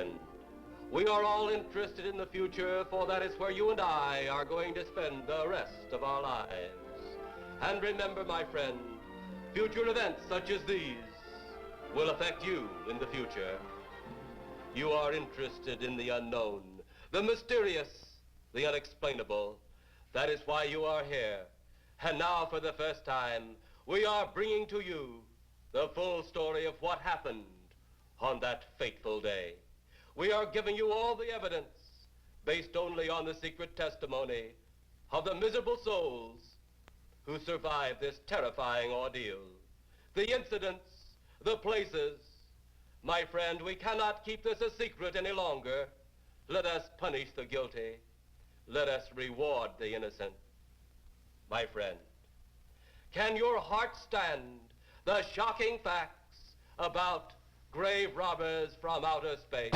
friend. We are all interested in the future, for that is where you and I are going to spend the rest of our lives. And remember, my friend, future events such as these will affect you in the future. You are interested in the unknown, the mysterious, the unexplainable. That is why you are here. And now, for the first time, we are bringing to you the full story of what happened on that fateful day. We are giving you all the evidence based only on the secret testimony of the miserable souls who survived this terrifying ordeal. The incidents, the places. My friend, we cannot keep this a secret any longer. Let us punish the guilty. Let us reward the innocent. My friend, can your heart stand the shocking facts about grave robbers from outer space?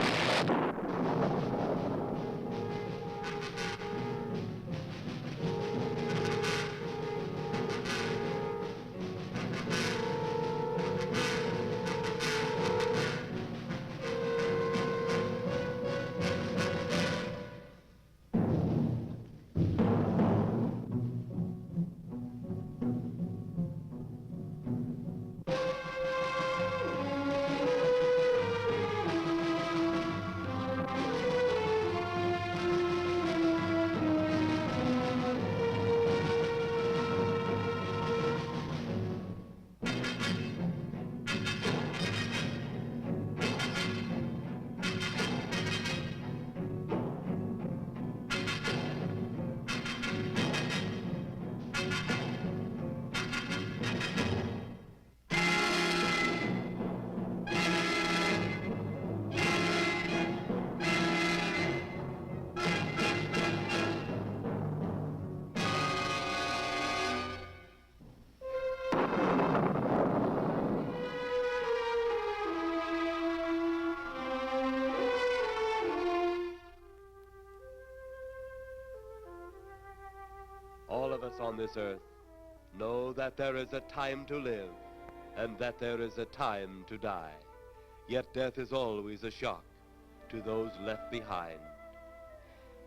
All of us on this earth know that there is a time to live and that there is a time to die. Yet death is always a shock to those left behind.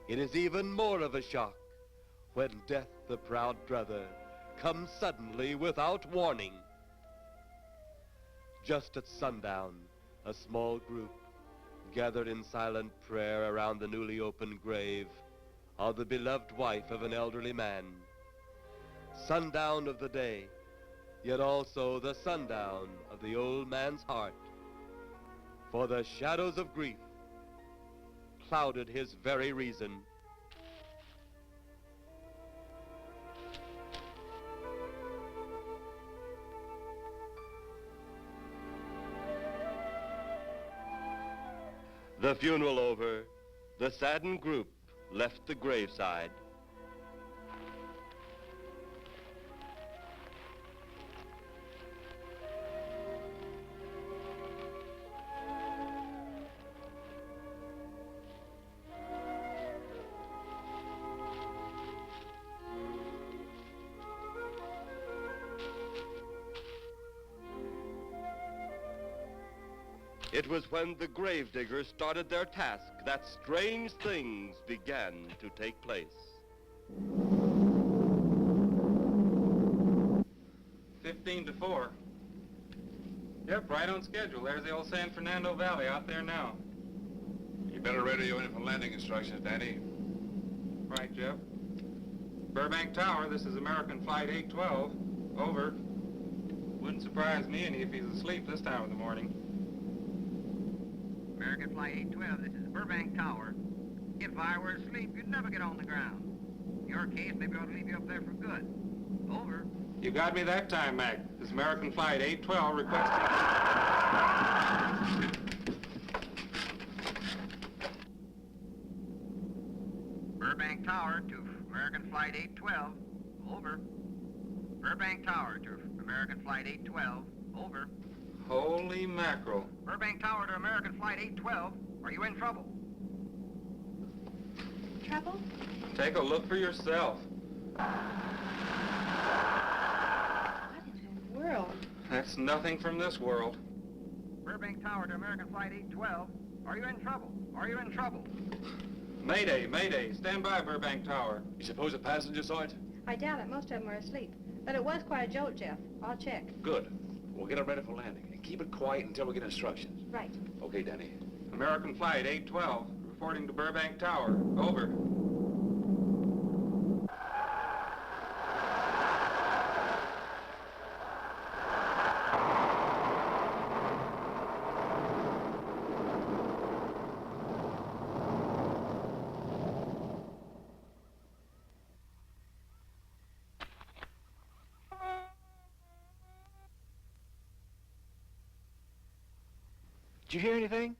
It is even more of a shock when death, the proud brother, comes suddenly without warning. Just at sundown, a small group gathered in silent prayer around the newly opened grave of the beloved wife of an elderly man. Sundown of the day, yet also the sundown of the old man's heart. For the shadows of grief clouded his very reason. The funeral over, the saddened group left the graveside. It was when the gravediggers started their task that strange things began to take place. 15-4. Yep, right on schedule. There's the old San Fernando Valley out there now. You better radio in for landing instructions, Danny. Right, Jeff. Burbank Tower, this is American Flight 812. Over. Wouldn't surprise me any if he's asleep this time of the morning. American Flight 812, this is Burbank Tower. If I were asleep, you'd never get on the ground. In your case, maybe I ought to leave you up there for good. Over. You got me that time, Mac. This is American Flight 812 requesting... Burbank Tower to American Flight 812. Over. Burbank Tower to American Flight 812. Over. Holy mackerel. Burbank Tower to American Flight 812. Are you in trouble? Trouble? Take a look for yourself. What in the world? That's nothing from this world. Burbank Tower to American Flight 812. Are you in trouble? Are you in trouble? Mayday, mayday. Stand by, Burbank Tower. You suppose a passenger saw it? I doubt it. Most of them are asleep. But it was quite a jolt, Jeff. I'll check. Good. We'll get it ready for landing. And keep it quiet until we get instructions. Right. Okay, Danny. American Flight 812, reporting to Burbank Tower. Over. Did you hear anything?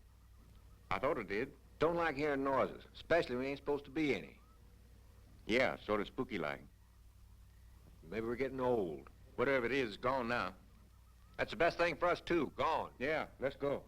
I thought it did. Don't like hearing noises, especially when there ain't supposed to be any. Yeah, sort of spooky like. Maybe we're getting old. Whatever it is, it's gone now. That's the best thing for us, too. Gone. Yeah, let's go.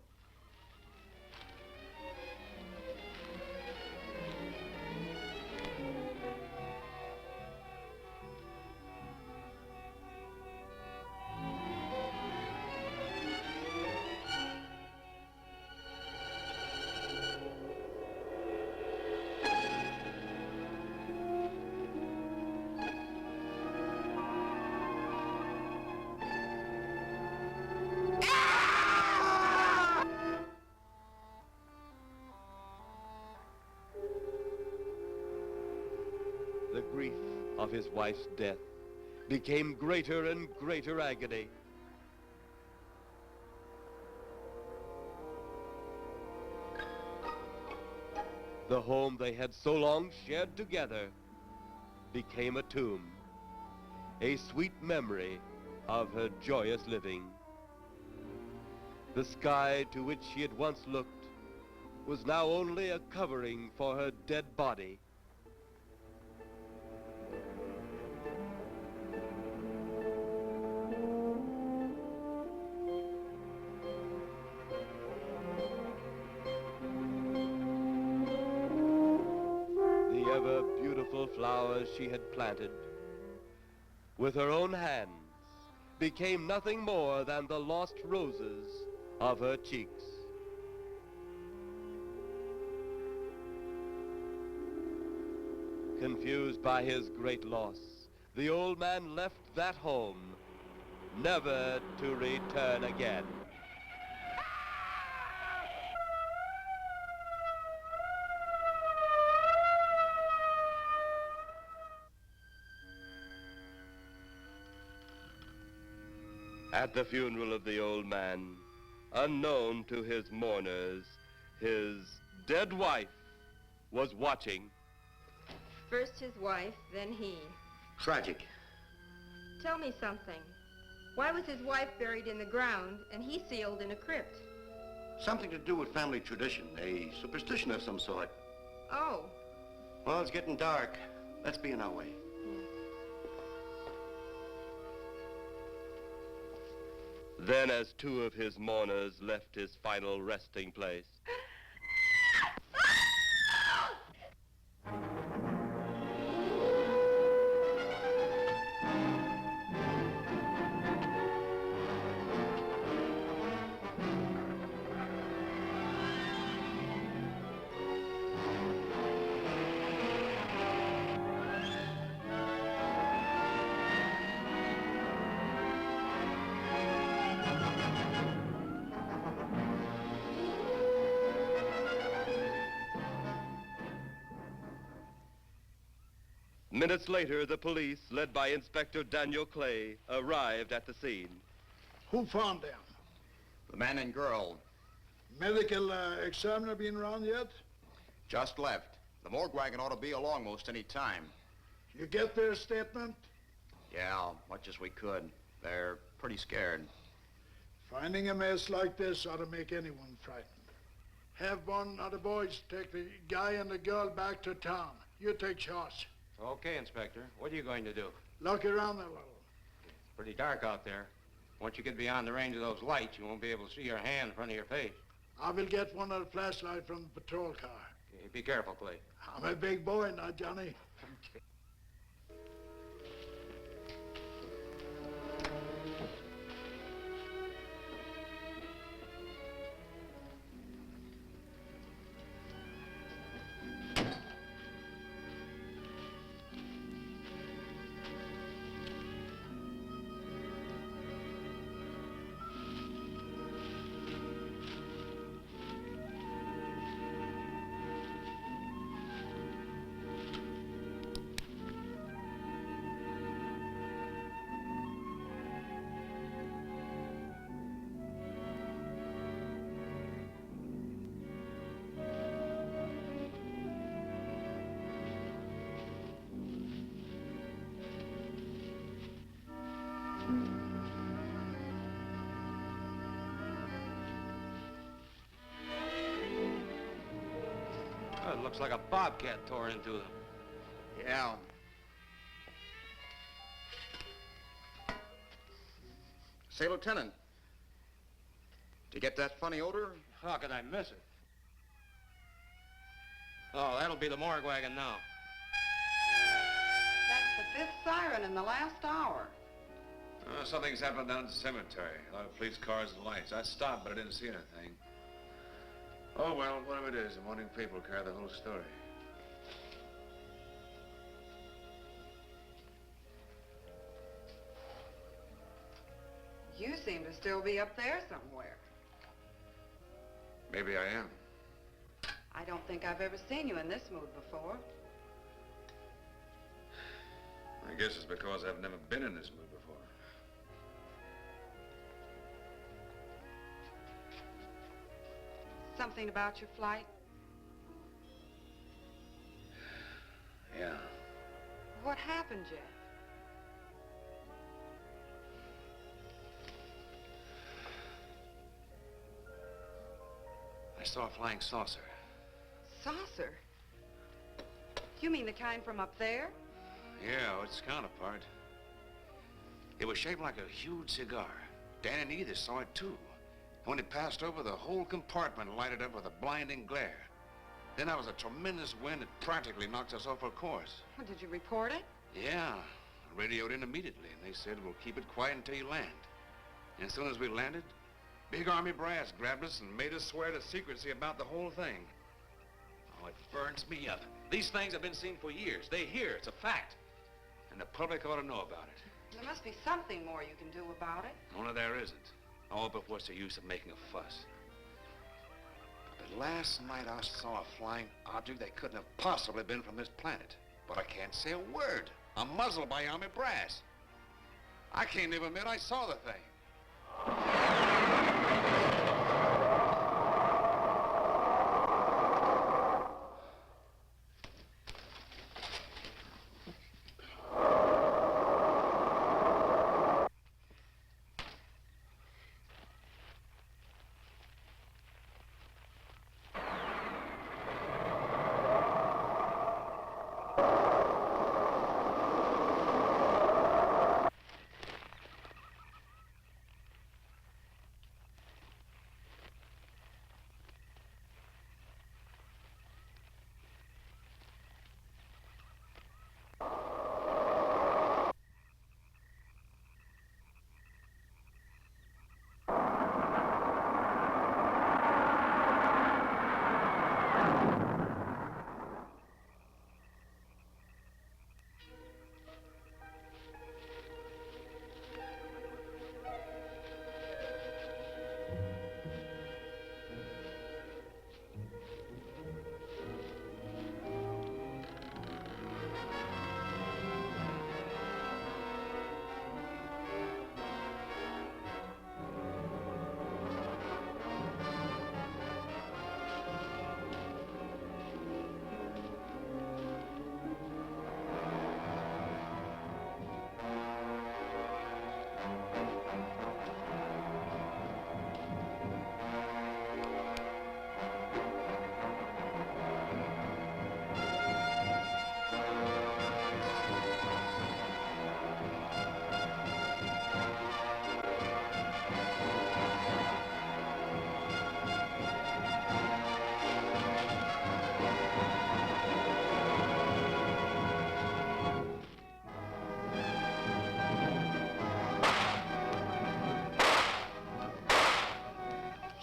The grief of his wife's death became greater and greater agony. The home they had so long shared together became a tomb, a sweet memory of her joyous living. The sky to which she had once looked was now only a covering for her dead body. The ever-beautiful flowers she had planted with her own hands became nothing more than the lost roses of her cheeks. Confused by his great loss, the old man left that home, never to return again. At the funeral of the old man, unknown to his mourners, his dead wife was watching. First his wife, then he. Tragic. Tell me something. Why was his wife buried in the ground and he sealed in a crypt? Something to do with family tradition, a superstition of some sort. Oh. Well, it's getting dark. Let's be on our way. Then, as two of his mourners left his final resting place, minutes later, the police, led by Inspector Daniel Clay, arrived at the scene. Who found them? The man and girl Medical examiner been around yet? just left. The morgue wagon ought to be along most any time. You get their statement? Yeah, much as we could. They're pretty scared. Finding a mess like this ought to make anyone frightened. Have one of the boys take the guy and the girl back to town. You take charge. Okay, Inspector. What are you going to do? Look around a little. Pretty dark out there. Once you get beyond the range of those lights, you won't be able to see your hand in front of your face. I will get one of the flashlights from the patrol car. Okay, be careful, Clay. I'm a big boy now, Johnny. Looks like a bobcat tore into them. Yeah. Say, Lieutenant, did you get that funny odor? How could I miss it? Oh, that'll be the morgue wagon now. That's the fifth siren in the last hour. Something's happened down at the cemetery. A lot of police cars and lights. I stopped, but I didn't see anything. Oh, well, whatever it is, the morning paper will carry the whole story. You seem to still be up there somewhere. Maybe I am. I don't think I've ever seen you in this mood before. I guess it's because I've never been in this mood before. Something about your flight? Yeah. What happened, Jeff? I saw a flying saucer. Saucer? You mean the kind from up there? Yeah, its counterpart. It was shaped like a huge cigar. Dan and Edith saw it too. When it passed over, the whole compartment lighted up with a blinding glare. Then there was a tremendous wind that practically knocked us off our course. Well, did you report it? Yeah, I radioed in immediately, and they said, we'll keep it quiet until you land. And as soon as we landed, Big Army brass grabbed us and made us swear to secrecy about the whole thing. Oh, it burns me up. These things have been seen for years. They hear, it's a fact. And the public ought to know about it. There must be something more you can do about it. Only there isn't. Oh, but what's the use of making a fuss? But last night I saw a flying object that couldn't have possibly been from this planet. But I can't say a word. I'm muzzled by Army brass. I can't even admit I saw the thing.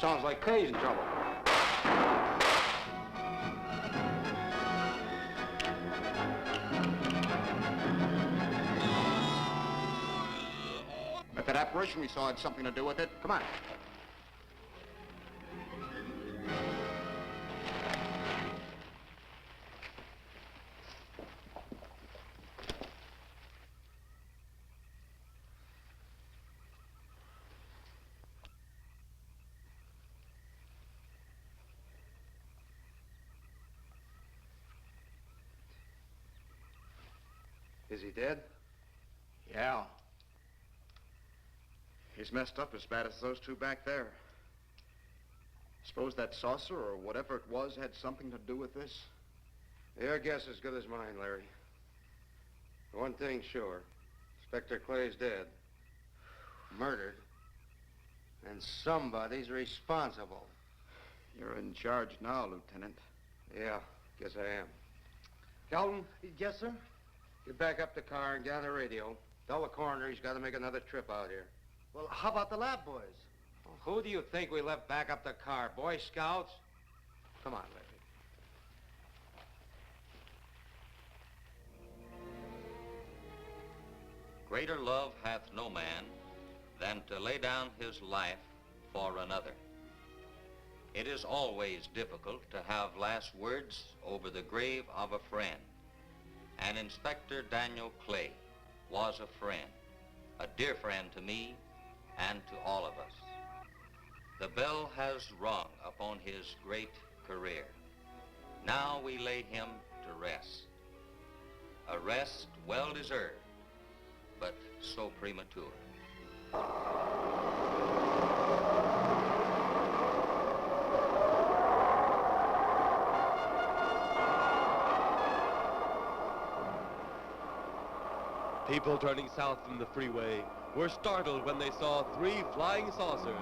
Sounds like Kay's in trouble. If that apparition we saw had something to do with it, come on. Is he dead? Yeah. He's messed up as bad as those two back there. Suppose that saucer or whatever it was had something to do with this? Your guess is as good as mine, Larry. One thing's sure. Inspector Clay's dead. Murdered. And somebody's responsible. You're in charge now, Lieutenant. Yeah, guess I am. Kelton? Yes, sir? Get back up the car and get on the radio. Tell the coroner he's got to make another trip out here. Well, how about the lab boys? Well, who do you think we left back up the car? Boy Scouts? Come on, Larry. Greater love hath no man than to lay down his life for another. It is always difficult to have last words over the grave of a friend. And Inspector Daniel Clay was a friend, a dear friend to me and to all of us. The bell has rung upon his great career. Now we lay him to rest. A rest well deserved, but so premature. People turning south from the freeway were startled when they saw 3 flying saucers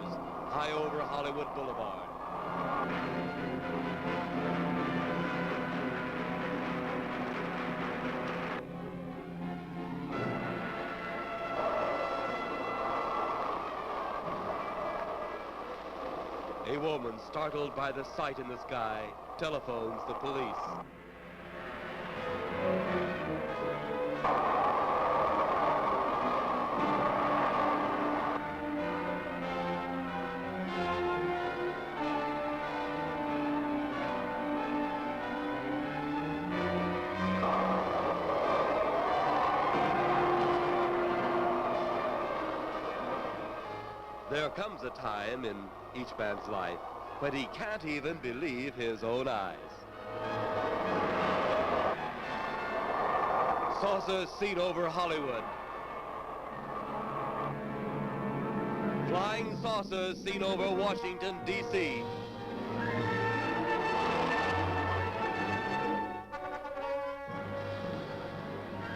high over Hollywood Boulevard. A woman, startled by the sight in the sky, telephones the police. There comes a time in each man's life when he can't even believe his own eyes. Saucers seen over Hollywood. Flying saucers seen over Washington, D.C.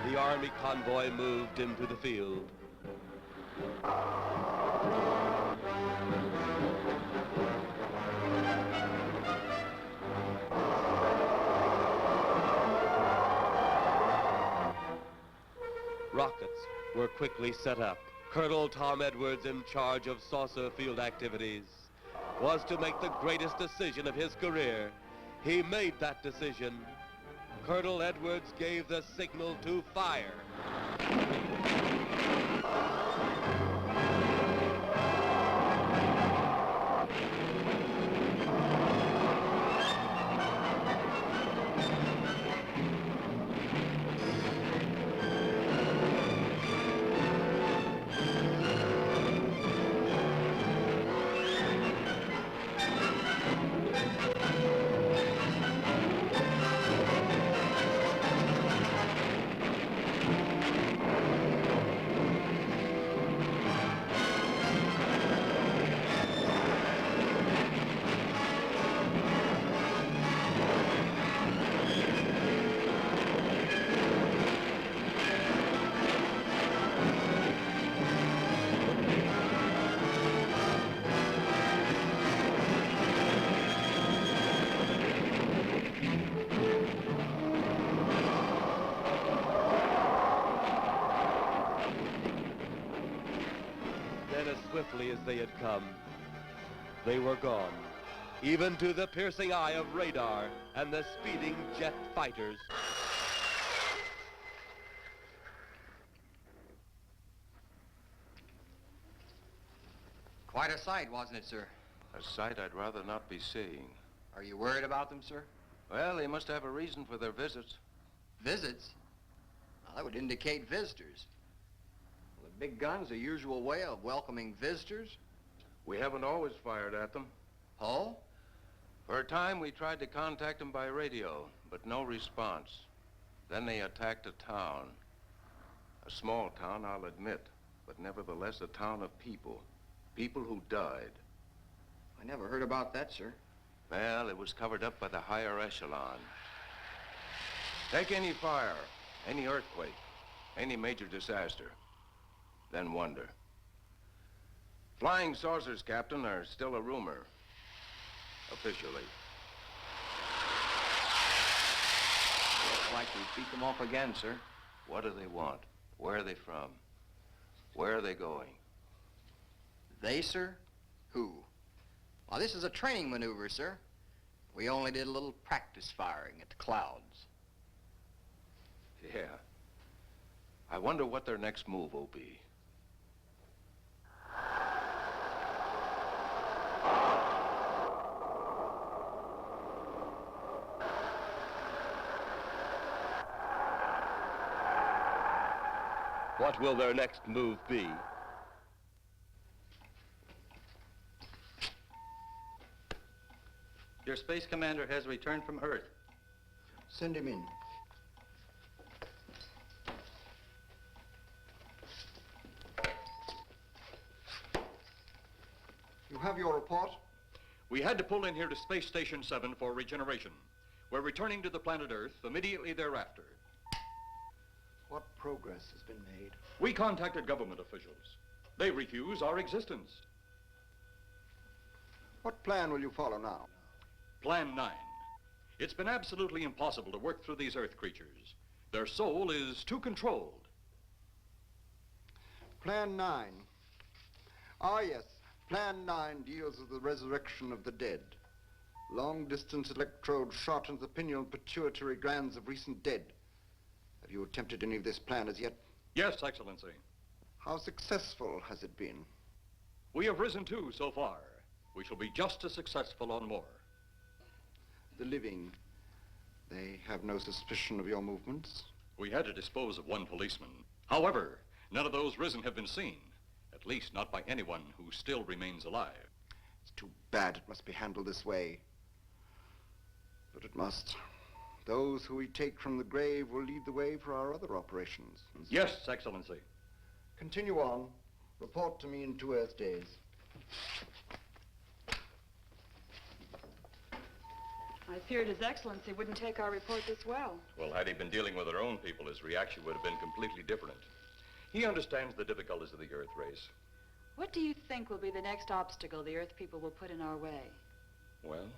The Army convoy moved into the field. Rockets were quickly set up. Colonel Tom Edwards, in charge of saucer field activities, was to make the greatest decision of his career. He made that decision. Colonel Edwards gave the signal to fire. Then, as swiftly as they had come, they were gone, even to the piercing eye of radar and the speeding jet fighters. Quite a sight, wasn't it, sir? A sight I'd rather not be seeing. Are you worried about them, sir? Well, they must have a reason for their visits. Visits? Well, that would indicate visitors. Well, the big gun's the usual way of welcoming visitors. We haven't always fired at them. Oh? For a time, we tried to contact them by radio, but no response. Then they attacked a town. A small town, I'll admit, but nevertheless a town of people. People who died. I never heard about that, sir. Well, it was covered up by the higher echelon. Take any fire, any earthquake, any major disaster, then wonder. Flying saucers, Captain, are still a rumor, officially. Looks like we beat them off again, sir. What do they want? Where are they from? Where are they going? They, sir? Who? Well, this is a training maneuver, sir. We only did a little practice firing at the clouds. Yeah. I wonder what their next move will be. What will their next move be? Your space commander has returned from Earth. Send him in. You have your report? We had to pull in here to Space Station 7 for regeneration. We're returning to the planet Earth immediately thereafter. What progress has been made? We contacted government officials. They refuse our existence. What plan will you follow now? Plan 9. It's been absolutely impossible to work through these Earth creatures. Their soul is too controlled. Plan 9. Ah, yes. Plan 9 deals with the resurrection of the dead. Long-distance electrode shot into the pineal pituitary glands of recent dead. Have you attempted any of this plan as yet? Yes, Excellency. How successful has it been? We have risen too so far. We shall be just as successful on more. The living, they have no suspicion of your movements? We had to dispose of one policeman. However, none of those risen have been seen. At least not by anyone who still remains alive. It's too bad it must be handled this way. But it must. Those who we take from the grave will lead the way for our other operations. Yes, Excellency. Continue on. Report to me in 2 Earth days. I feared His Excellency wouldn't take our report this well. Well, had he been dealing with our own people, his reaction would have been completely different. He understands the difficulties of the Earth race. What do you think will be the next obstacle the Earth people will put in our way? Well,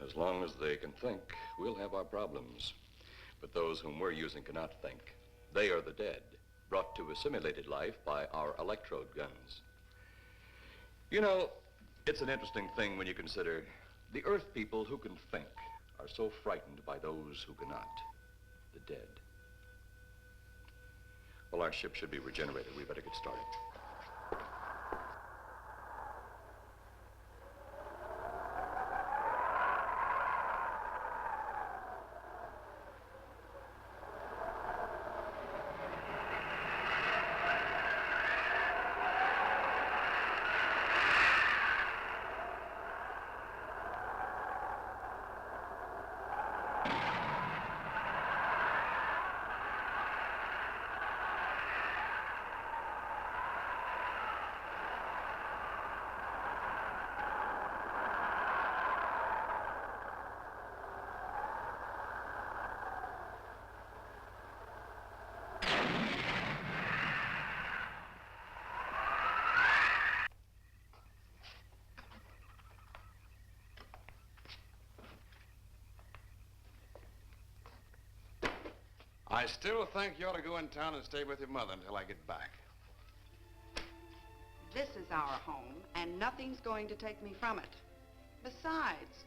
as long as they can think, we'll have our problems. But those whom we're using cannot think. They are the dead, brought to a simulated life by our electrode guns. You know, it's an interesting thing when you consider the Earth people who can think are so frightened by those who cannot, the dead. Well, our ship should be regenerated. We better get started. I still think you ought to go in town and stay with your mother until I get back. This is our home, and nothing's going to take me from it. Besides,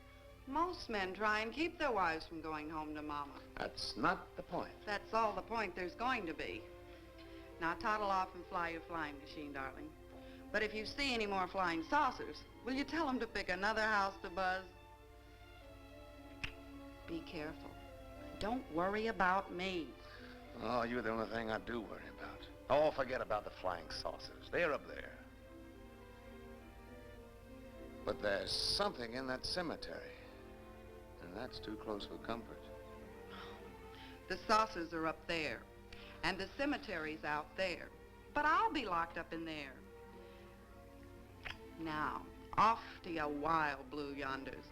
most men try and keep their wives from going home to Mama. That's not the point. That's all the point there's going to be. Now toddle off and fly your flying machine, darling. But if you see any more flying saucers, will you tell them to pick another house to buzz? Be careful. Don't worry about me. Oh, you're the only thing I do worry about. Oh, forget about the flying saucers. They're up there. But there's something in that cemetery. And that's too close for comfort. The saucers are up there, and the cemetery's out there. But I'll be locked up in there. Now, off to your wild blue yonders.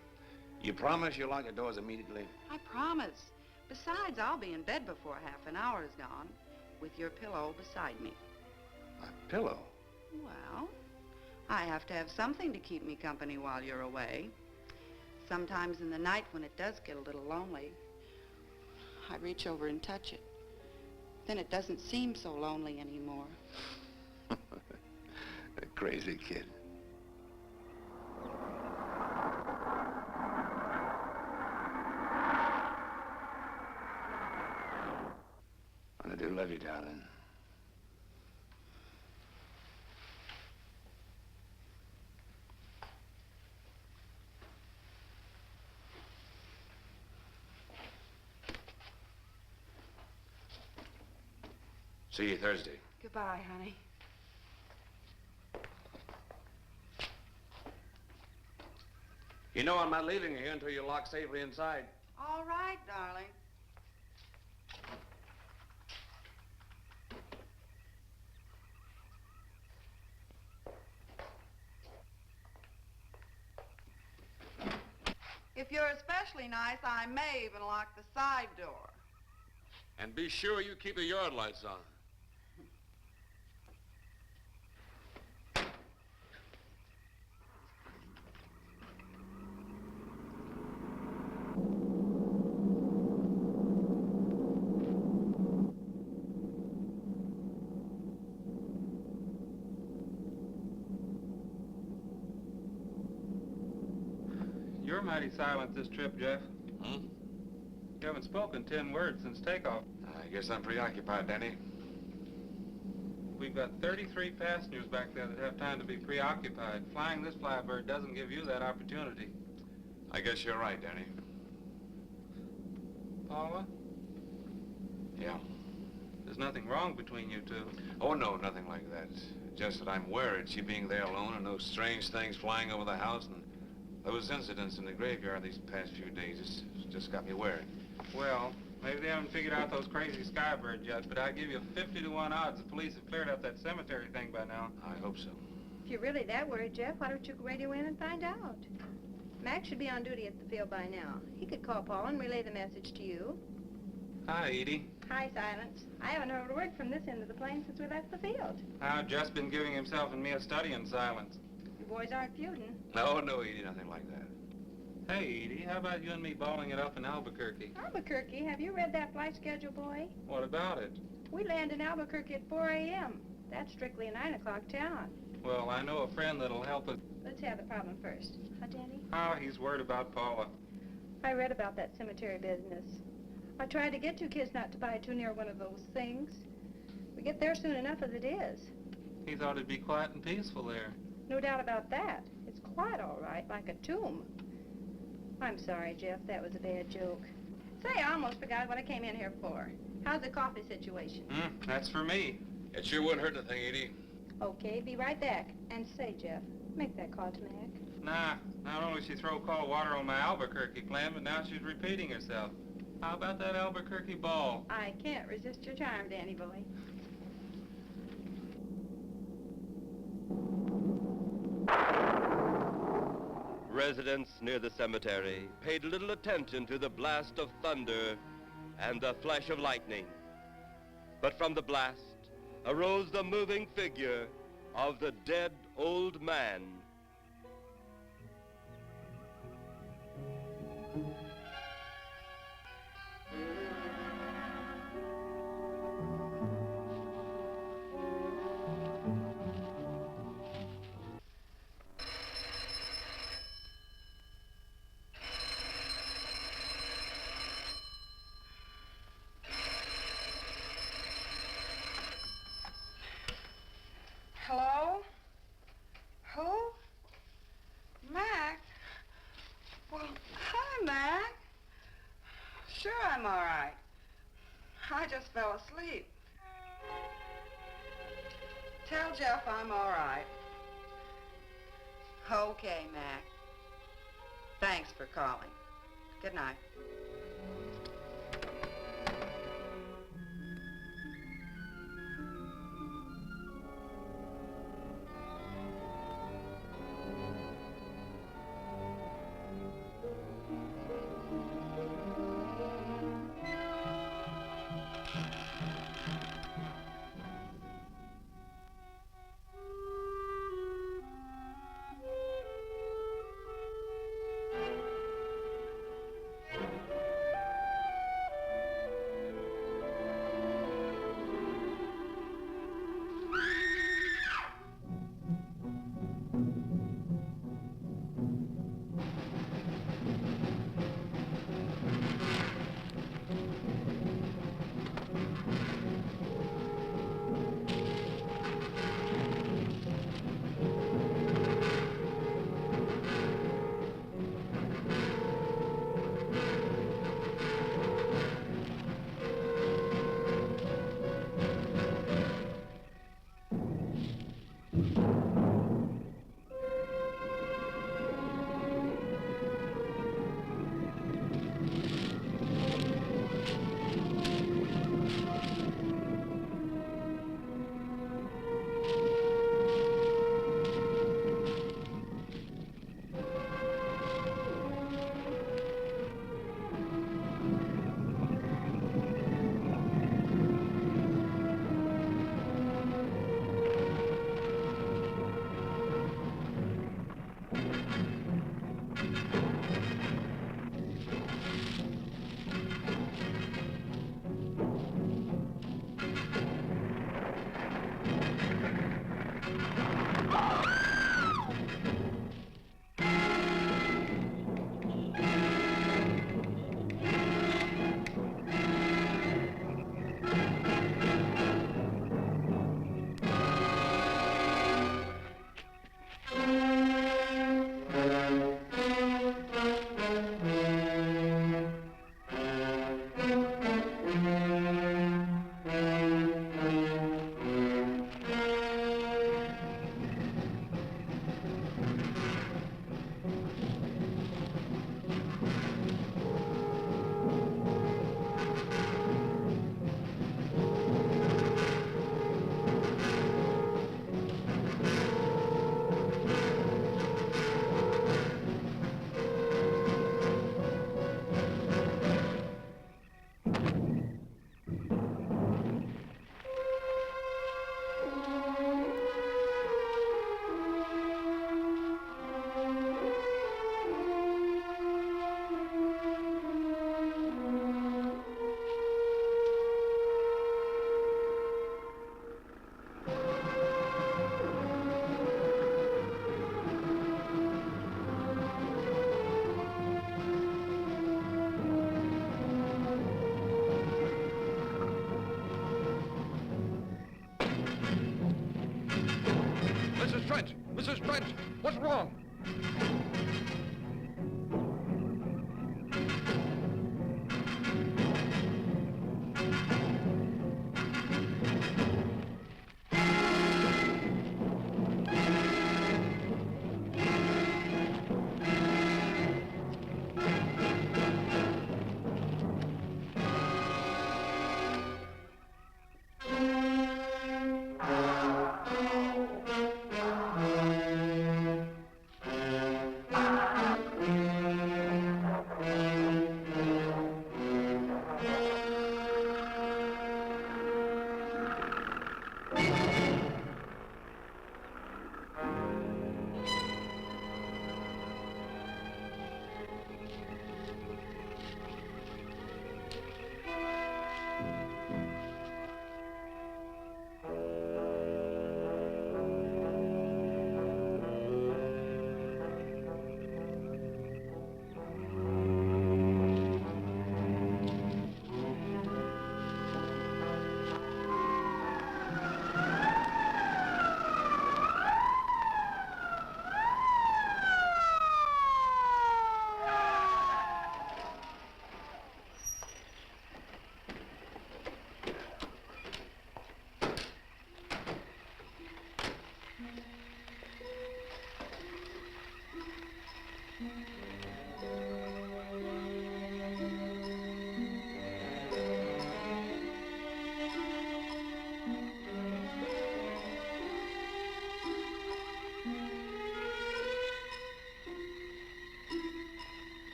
You promise you'll lock the doors immediately? I promise. Besides, I'll be in bed before half an hour is gone, with your pillow beside me. My pillow? Well, I have to have something to keep me company while you're away. Sometimes in the night when it does get a little lonely, I reach over and touch it. Then it doesn't seem so lonely anymore. A crazy kid. I do love you, darling. See you Thursday. Goodbye, honey. You know I'm not leaving you here until you're locked safely inside. All right, darling. If you're especially nice, I may even lock the side door. And be sure you keep the yard lights on. You're mighty silent this trip, Jeff. Hmm? You haven't spoken 10 words since takeoff. I guess I'm preoccupied, Danny. We've got 33 passengers back there that have time to be preoccupied. Flying this flybird doesn't give you that opportunity. I guess you're right, Danny. Paula? Yeah. There's nothing wrong between you two. Oh, no, nothing like that. Just that I'm worried, she being there alone and those strange things flying over the house and those incidents in the graveyard these past few days. It's just got me worried. Well, maybe they haven't figured out those crazy skybirds yet, but I give you 50 to 1 odds the police have cleared up that cemetery thing by now. I hope so. If you're really that worried, Jeff, why don't you radio in and find out? Mac should be on duty at the field by now. He could call Paul and relay the message to you. Hi, Edie. Hi, Silence. I haven't heard a word from this end of the plane since we left the field. I've just been giving himself and me a study in silence. You boys aren't feuding. No, Edie, nothing like that. Hey, Edie, how about you and me balling it up in Albuquerque? Albuquerque? Have you read that flight schedule, boy? What about it? We land in Albuquerque at 4 a.m. That's strictly a 9 o'clock town. Well, I know a friend that'll help us. Let's have the problem first. Huh, Danny? Oh, he's worried about Paula. I read about that cemetery business. I tried to get you kids not to buy too near one of those things. We get there soon enough as it is. He thought it'd be quiet and peaceful there. No doubt about that. It's quiet, all right, like a tomb. I'm sorry, Jeff. That was a bad joke. Say, I almost forgot what I came in here for. How's the coffee situation? That's for me. It sure wouldn't hurt a thing, Edie. Okay, be right back. And say, Jeff, make that call to Mac. Nah, not only she throw cold water on my Albuquerque plan, but now she's repeating herself. How about that Albuquerque ball? I can't resist your charm, Danny boy. Residents near the cemetery paid little attention to the blast of thunder and the flash of lightning. But from the blast arose the moving figure of the dead old man. Hello? Who? Mac? Well, hi, Mac. Sure, I'm all right. I just fell asleep. Tell Jeff I'm all right. Okay, Mac. Thanks for calling. Good night. Mrs. Trent! Mrs. Trent! What's wrong?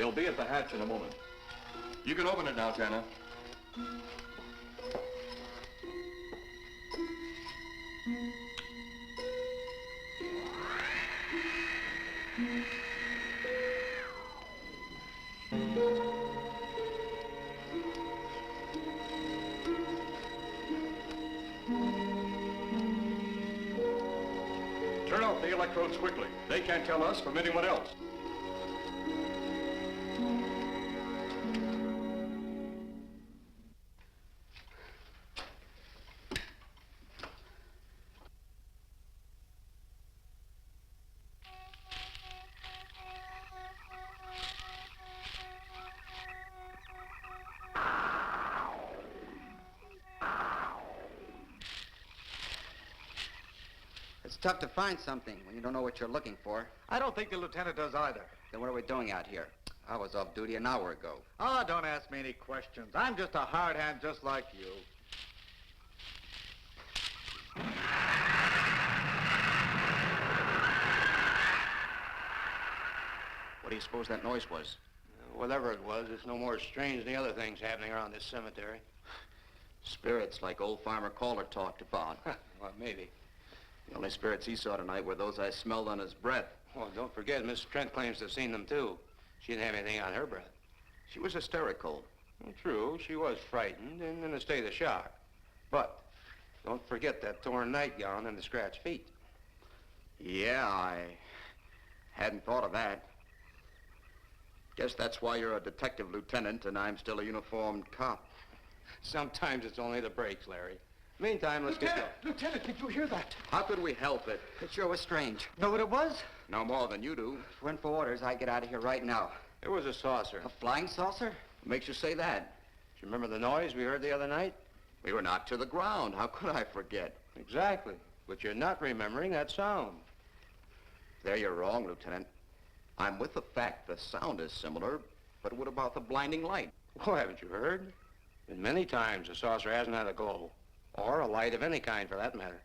They'll be at the hatch in a moment. You can open it now, Tanner. Turn off the electrodes quickly. They can't tell us from anyone else. It's tough to find something when you don't know what you're looking for. I don't think the lieutenant does either. Then what are we doing out here? I was off duty an hour ago. Oh, don't ask me any questions. I'm just a hard hand just like you. What do you suppose that noise was? Whatever it was, it's no more strange than the other things happening around this cemetery. Spirits like old Farmer Calder talked about. Well, maybe. The only spirits he saw tonight were those I smelled on his breath. Well, don't forget, Miss Trent claims to have seen them, too. She didn't have anything on her breath. She was hysterical. Well, true, she was frightened and in a state of shock. But don't forget that torn nightgown and the scratched feet. Yeah, I hadn't thought of that. Guess that's why you're a detective lieutenant and I'm still a uniformed cop. Sometimes it's only the breaks, Larry. Meantime, let's get going. Lieutenant, did you hear that? How could we help it? It sure was strange. Know what it was? No more than you do. Went for orders. I get out of here right now. It was a saucer. A flying saucer? What makes you say that? Do you remember the noise we heard the other night? We were knocked to the ground. How could I forget? Exactly. But you're not remembering that sound. There you're wrong, Lieutenant. I'm with the fact the sound is similar, but what about the blinding light? Oh, haven't you heard? Been many times the saucer hasn't had a glow. Or a light of any kind, for that matter.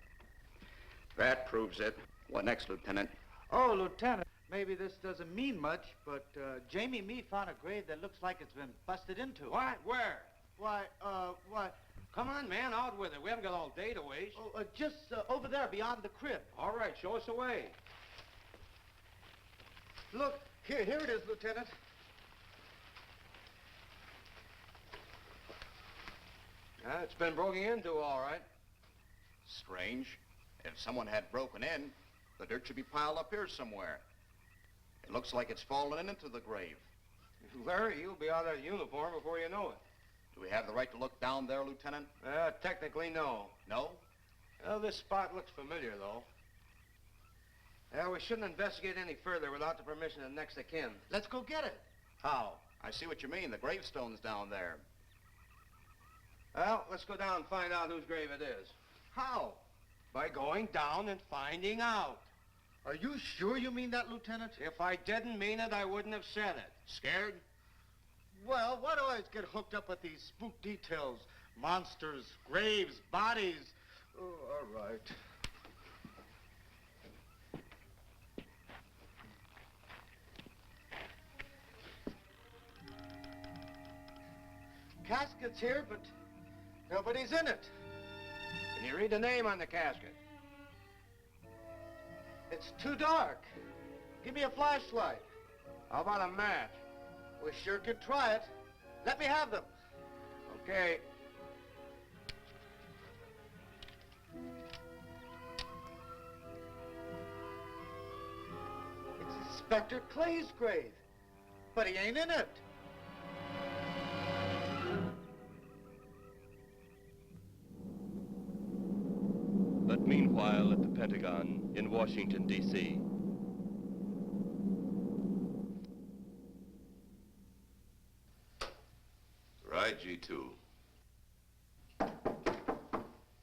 That proves it. What next, Lieutenant? Oh, Lieutenant, maybe this doesn't mean much, but Jamie Mee found a grave that looks like it's been busted into. What? Where? Why, what? Come on, man, out with it. We haven't got all day to waste. Oh, just over there beyond the crib. All right, show us the way. Look, here it is, Lieutenant. It's been broken into, all right. Strange. If someone had broken in, the dirt should be piled up here somewhere. It looks like it's fallen into the grave. Larry, you'll be out of uniform before you know it. Do we have the right to look down there, Lieutenant? Technically, no. No? Well, this spot looks familiar, though. We shouldn't investigate any further without the permission of next of kin. Let's go get it. How? I see what you mean. The gravestone's down there. Well, let's go down and find out whose grave it is. How? By going down and finding out. Are you sure you mean that, Lieutenant? If I didn't mean it, I wouldn't have said it. Scared? Well, why do I always get hooked up with these spook details? Monsters, graves, bodies. Oh, all right. Casket's here, but nobody's in it. Can you read the name on the casket? It's too dark. Give me a flashlight. How about a match? We sure could try it. Let me have them. Okay. It's Inspector Clay's grave, but he ain't in it. But meanwhile, at the Pentagon in Washington, D.C., Right, G2.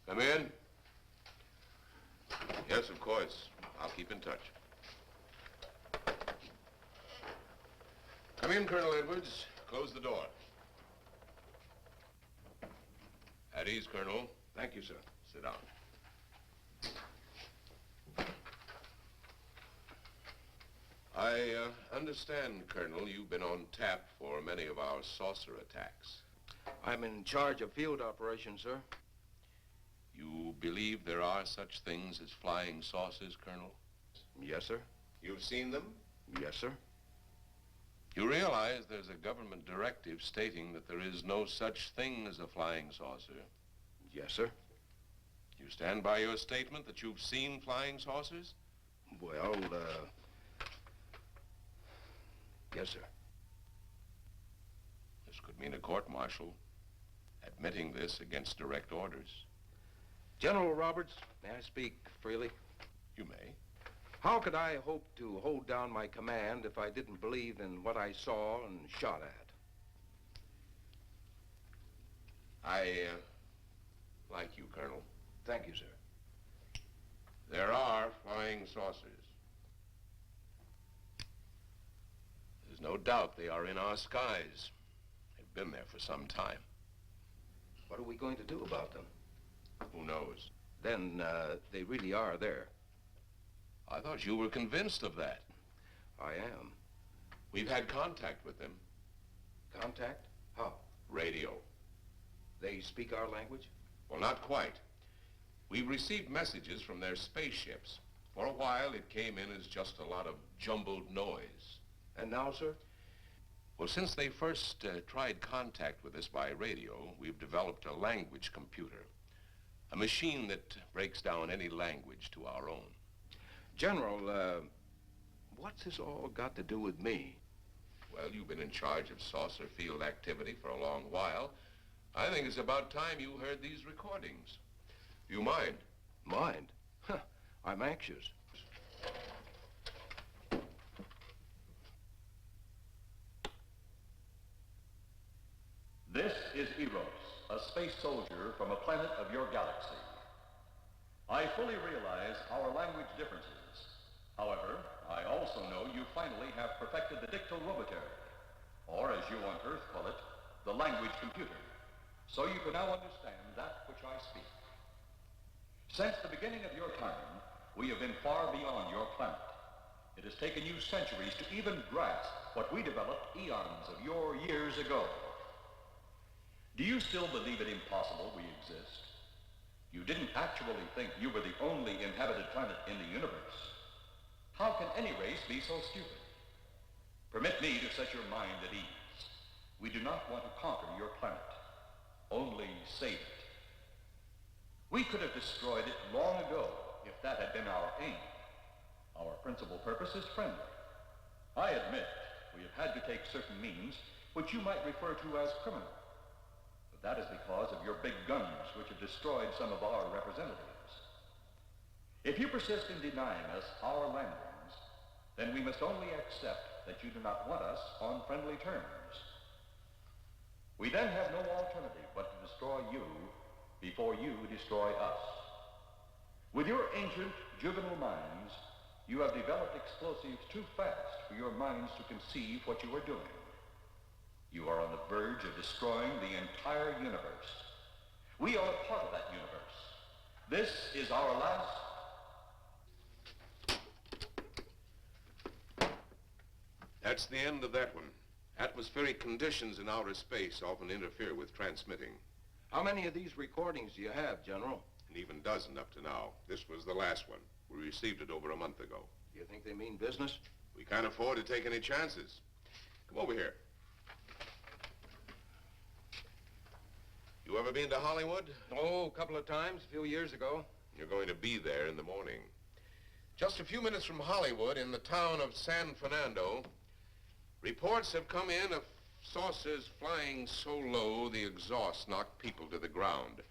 Come in. Yes, of course. I'll keep in touch. Come in, Colonel Edwards. Close the door. At ease, Colonel. Thank you, sir. Sit down. I understand, Colonel, you've been on tap for many of our saucer attacks. I'm in charge of field operations, sir. You believe there are such things as flying saucers, Colonel? Yes, sir. You've seen them? Yes, sir. You realize there's a government directive stating that there is no such thing as a flying saucer? Yes, sir. You stand by your statement that you've seen flying saucers? Well, yes, sir. This could mean a court-martial, admitting this against direct orders. General Roberts, may I speak freely? You may. How could I hope to hold down my command if I didn't believe in what I saw and shot at? I like you, Colonel. Thank you, sir. There are flying saucers. There's no doubt they are in our skies. They've been there for some time. What are we going to do about them? Who knows? Then, they really are there. I thought you were convinced of that. I am. We've had contact with them. Contact? How? Radio. They speak our language? Well, not quite. We've received messages from their spaceships. For a while, it came in as just a lot of jumbled noise. And now, sir? Well, since they first tried contact with us by radio, we've developed a language computer. A machine that breaks down any language to our own. General, what's this all got to do with me? Well, you've been in charge of saucer field activity for a long while. I think it's about time you heard these recordings. You mind? Mind? Huh, I'm anxious. This is Eros, a space soldier from a planet of your galaxy. I fully realize our language differences. However, I also know you finally have perfected the dictorobotery, or as you on Earth call it, the language computer. So you can now understand that which I speak. Since the beginning of your time, we have been far beyond your planet. It has taken you centuries to even grasp what we developed eons of your years ago. Do you still believe it impossible we exist? You didn't actually think you were the only inhabited planet in the universe. How can any race be so stupid? Permit me to set your mind at ease. We do not want to conquer your planet, only save it. We could have destroyed it long ago if that had been our aim. Our principal purpose is friendly. I admit we have had to take certain means which you might refer to as criminal. But that is because of your big guns which have destroyed some of our representatives. If you persist in denying us our landings, then we must only accept that you do not want us on friendly terms. We then have no alternative but to destroy you before you destroy us. With your ancient, juvenile minds, you have developed explosives too fast for your minds to conceive what you are doing. You are on the verge of destroying the entire universe. We are a part of that universe. This is our last... That's the end of that one. Atmospheric conditions in outer space often interfere with transmitting. How many of these recordings do you have, General? An even dozen up to now. This was the last one. We received it over a month ago. Do you think they mean business? We can't afford to take any chances. Come over here. You ever been to Hollywood? Oh, a couple of times, a few years ago. You're going to be there in the morning. Just a few minutes from Hollywood, in the town of San Fernando, reports have come in of saucers flying so low the exhaust knocked people to the ground.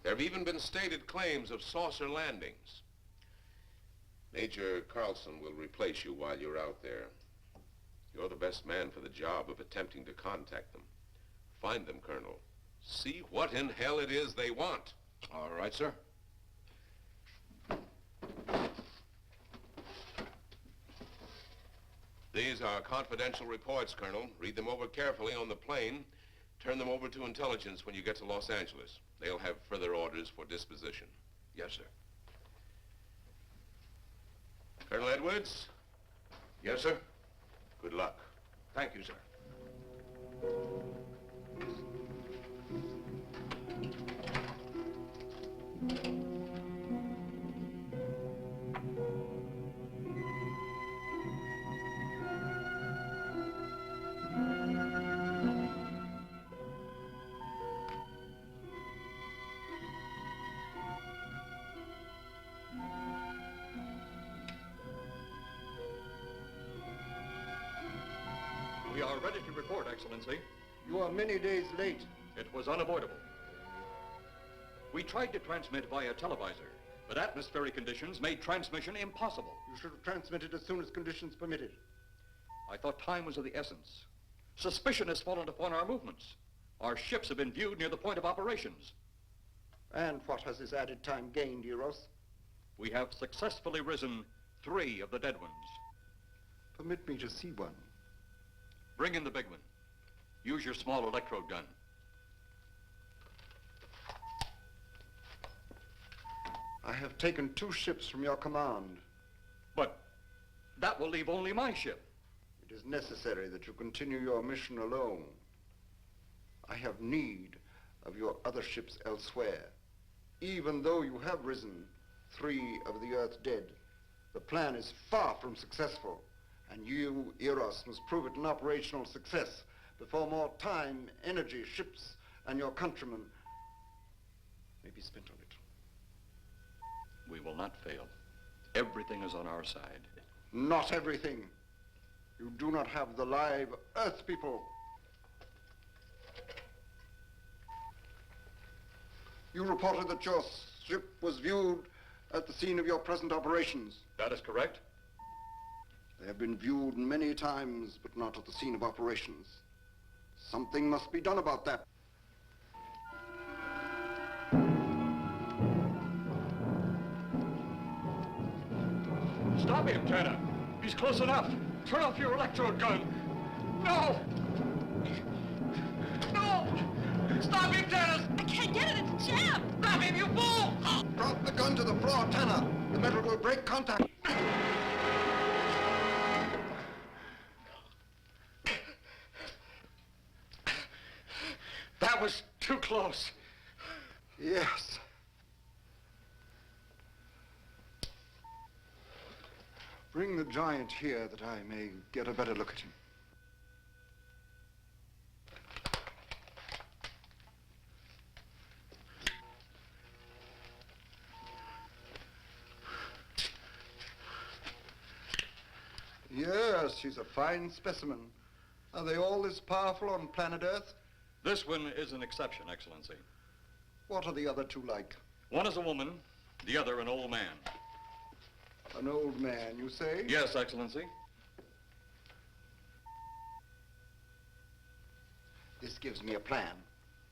There have even been stated claims of saucer landings. Major Carlson will replace you while you're out there. You're the best man for the job of attempting to contact them. Find them, Colonel. See what in hell it is they want. All right, sir. These are confidential reports, Colonel. Read them over carefully on the plane. Turn them over to intelligence when you get to Los Angeles. They'll have further orders for disposition. Yes, sir. Colonel Edwards? Yes, sir. Good luck. Thank you, sir. We are ready to report, Excellency. You are many days late. It was unavoidable. We tried to transmit via televisor, but atmospheric conditions made transmission impossible. You should have transmitted as soon as conditions permitted. I thought time was of the essence. Suspicion has fallen upon our movements. Our ships have been viewed near the point of operations. And what has this added time gained, Eros? We have successfully risen 3 of the dead ones. Permit me to see one. Bring in the big one. Use your small electrode gun. I have taken 2 ships from your command. But that will leave only my ship. It is necessary that you continue your mission alone. I have need of your other ships elsewhere. Even though you have risen 3 of the Earth's dead, the plan is far from successful, and you, Eros, must prove it an operational success before more time, energy, ships, and your countrymen may be spent on it. We will not fail. Everything is on our side. Not everything. You do not have the live Earth people. You reported that your ship was viewed at the scene of your present operations. That is correct. They have been viewed many times, but not at the scene of operations. Something must be done about that. Stop him, Tanner. He's close enough. Turn off your electrode gun. No! No! Stop him, Tanner! I can't get it. It's jammed. Stop him, you fool! Drop the gun to the floor, Tanner. The metal will break contact. That was too close. Yes. Bring the giant here that I may get a better look at him. Yes, he's a fine specimen. Are they all this powerful on planet Earth? This one is an exception, Excellency. What are the other 2 like? One is a woman, the other an old man. An old man, you say? Yes, Excellency. This gives me a plan.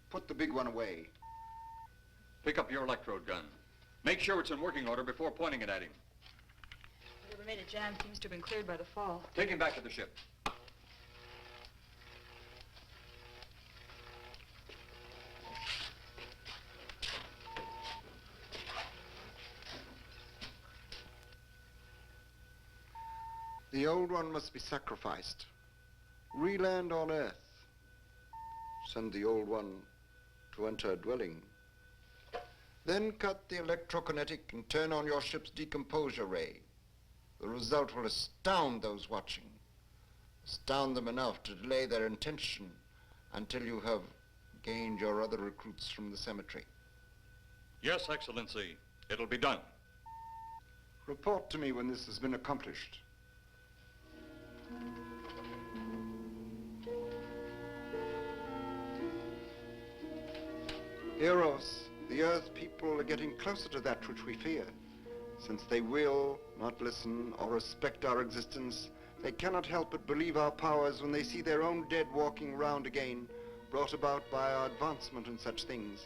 Put the big one away. Pick up your electrode gun. Make sure it's in working order before pointing it at him. Whatever made it jam seems to have been cleared by the fall. Take him back to the ship. The old one must be sacrificed. Re-land on Earth. Send the old one to enter a dwelling. Then cut the electrokinetic and turn on your ship's decomposure ray. The result will astound those watching. Astound them enough to delay their intention until you have gained your other recruits from the cemetery. Yes, Excellency. It'll be done. Report to me when this has been accomplished. Eros, the Earth people are getting closer to that which we fear. Since they will not listen or respect our existence, they cannot help but believe our powers when they see their own dead walking round again, brought about by our advancement and such things.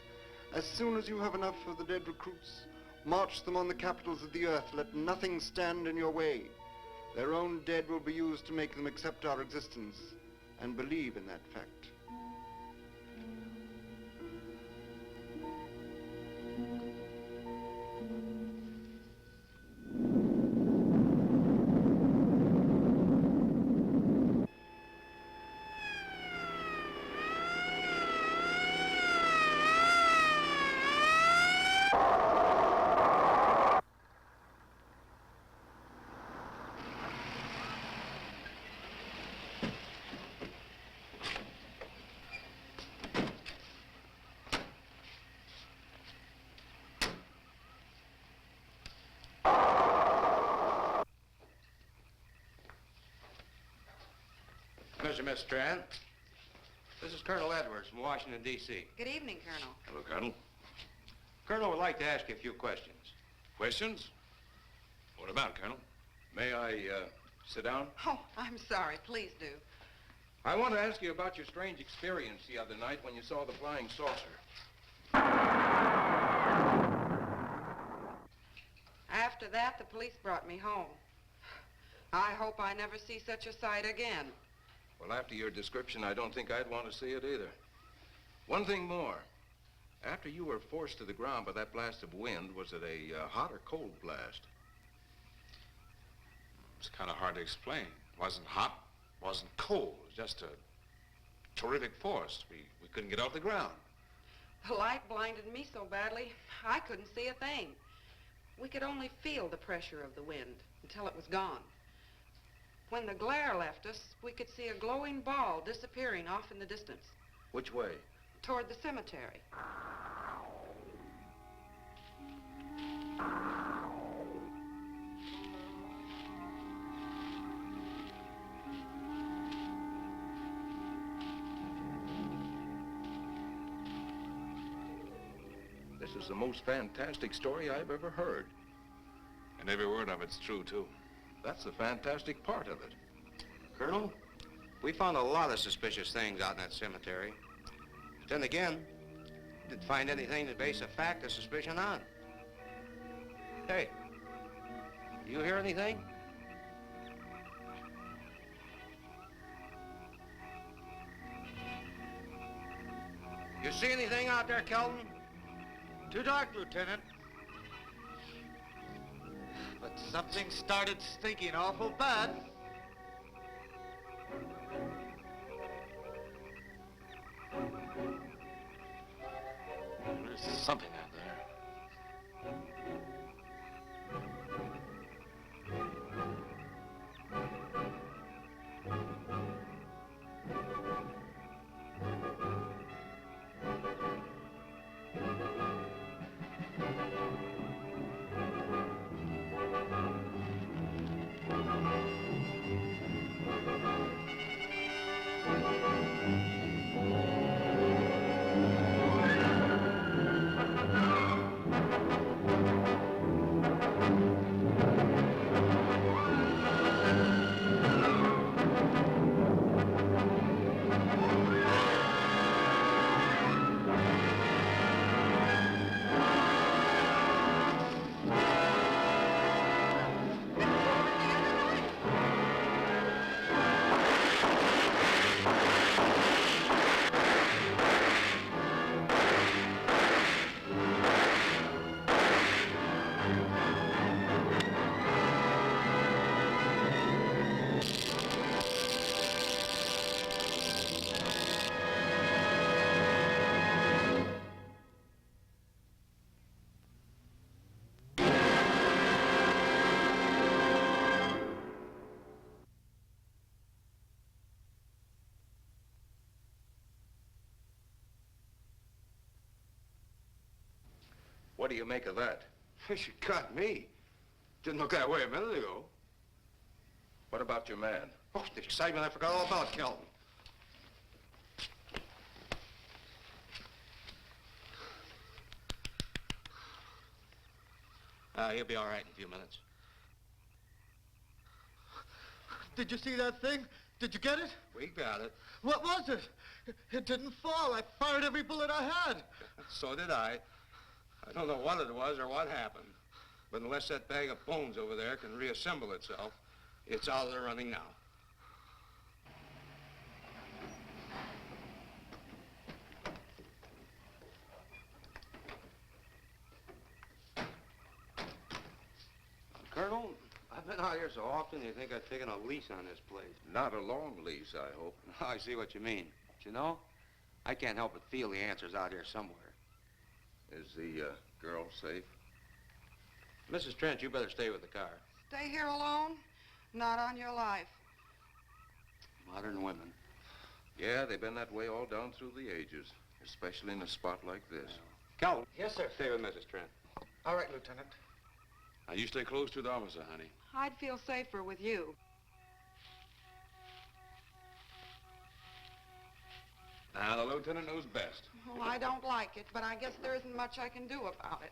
As soon as you have enough of the dead recruits, march them on the capitals of the Earth. Let nothing stand in your way. Their own dead will be used to make them accept our existence and believe in that fact. Mr. Miss Strand. This is Colonel Edwards from Washington, D.C. Good evening, Colonel. Hello, Colonel. Colonel would like to ask you a few questions. Questions? What about, Colonel? May I, sit down? Oh, I'm sorry. Please do. I want to ask you about your strange experience the other night when you saw the flying saucer. After that, the police brought me home. I hope I never see such a sight again. Well, after your description, I don't think I'd want to see it either. One thing more. After you were forced to the ground by that blast of wind, was it a hot or cold blast? It's kind of hard to explain. It wasn't hot, wasn't coal. It was just a terrific force. We couldn't get off the ground. The light blinded me so badly, I couldn't see a thing. We could only feel the pressure of the wind until it was gone. When the glare left us, we could see a glowing ball disappearing off in the distance, Which way? toward the cemetery. This is the most fantastic story I've ever heard. And every word of it's true, too. That's the fantastic part of it. Colonel, we found a lot of suspicious things out in that cemetery. But then again, didn't find anything to base a fact or suspicion on. Hey, you hear anything? You see anything out there, Kelton? Too dark, Lieutenant. But something started stinking awful bad. There's something out there. What do you make of that? You got me. Didn't look that way a minute ago. What about your man? Oh, the excitement, I forgot all about Kelton. He'll be all right in a few minutes. Did you see that thing? Did you get it? We got it. What was it? It didn't fall. I fired every bullet I had. So did I. I don't know what it was or what happened. But unless that bag of bones over there can reassemble itself, it's out of the running now. Colonel, I've been out here so often you think I've taken a lease on this place. Not a long lease, I hope. I see what you mean. But you know, I can't help but feel the answer's out here somewhere. Is the girl safe? Mrs. Trent, you better stay with the car. Stay here alone? Not on your life. Modern women. Yeah, they've been that way all down through the ages, especially in a spot like this. Calvin. Yes, sir. Stay with Mrs. Trent. All right, Lieutenant. Now, you stay close to the officer, honey. I'd feel safer with you. Now, the lieutenant knows best. Well, I don't like it, but I guess there isn't much I can do about it.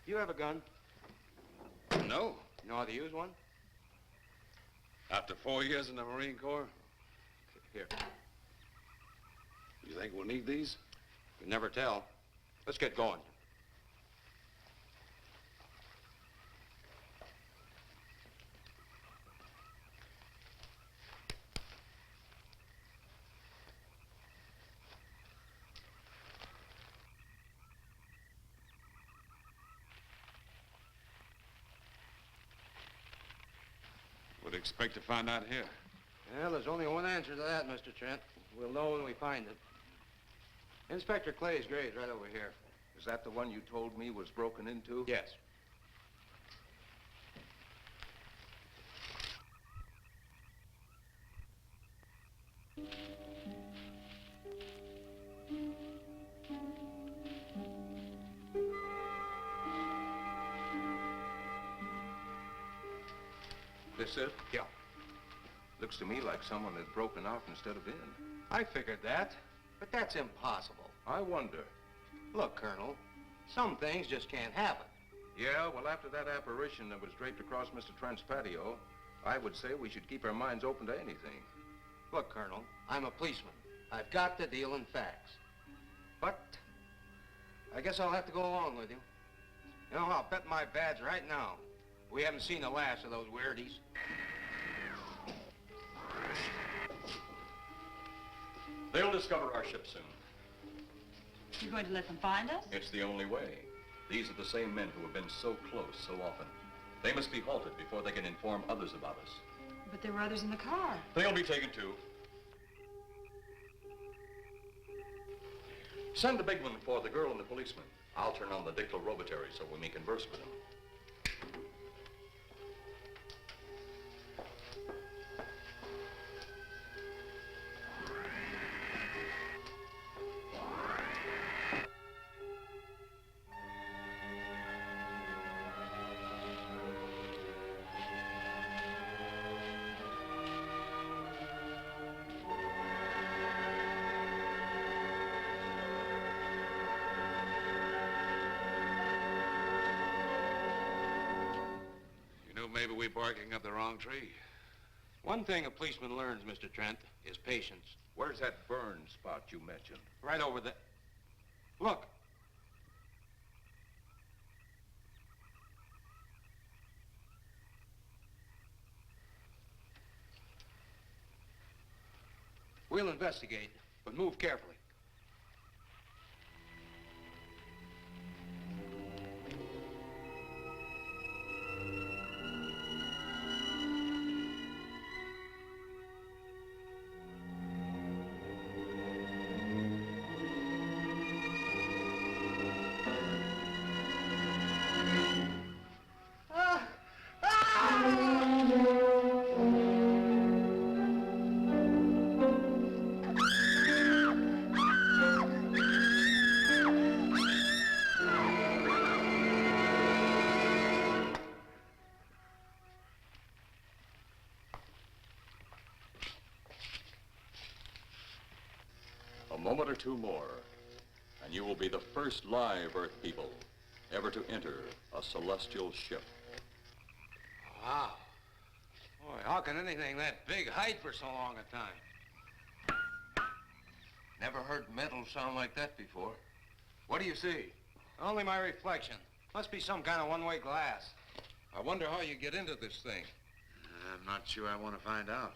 You have a gun? No. You know how to use one? After 4 years in the Marine Corps? Here. You think we'll need these? You never tell. Let's get going. expect to find out here? Well, there's only one answer to that, Mr. Trent. We'll know when we find it. Inspector Clay's grave's right over here. Is that the one you told me was broken into? Yes. This it? Yeah. Looks to me like someone had broken out instead of in. I figured that, but that's impossible. I wonder. Look, Colonel, some things just can't happen. Yeah, well, after that apparition that was draped across Mr. Trent's patio, I would say we should keep our minds open to anything. Look, Colonel, I'm a policeman. I've got to deal in facts. But I guess I'll have to go along with you. You know, I'll bet my badge right now we haven't seen the last of those weirdies. They'll discover our ship soon. You're going to let them find us? It's the only way. These are the same men who have been so close so often. They must be halted before they can inform others about us. But there were others in the car. They'll be taken too. Send the big one for the girl and the policeman. I'll turn on the dictorobatary so we may converse with them. Maybe we're barking up the wrong tree. One thing a policeman learns, Mr. Trent, is patience. Where's that burn spot you mentioned? Right over there. Look. We'll investigate, but move carefully. A moment or two more, and you will be the first live Earth people ever to enter a celestial ship. Wow. Boy, how can anything that big hide for so long a time? Never heard metal sound like that before. What do you see? Only my reflection. Must be some kind of one-way glass. I wonder how you get into this thing. I'm not sure I want to find out.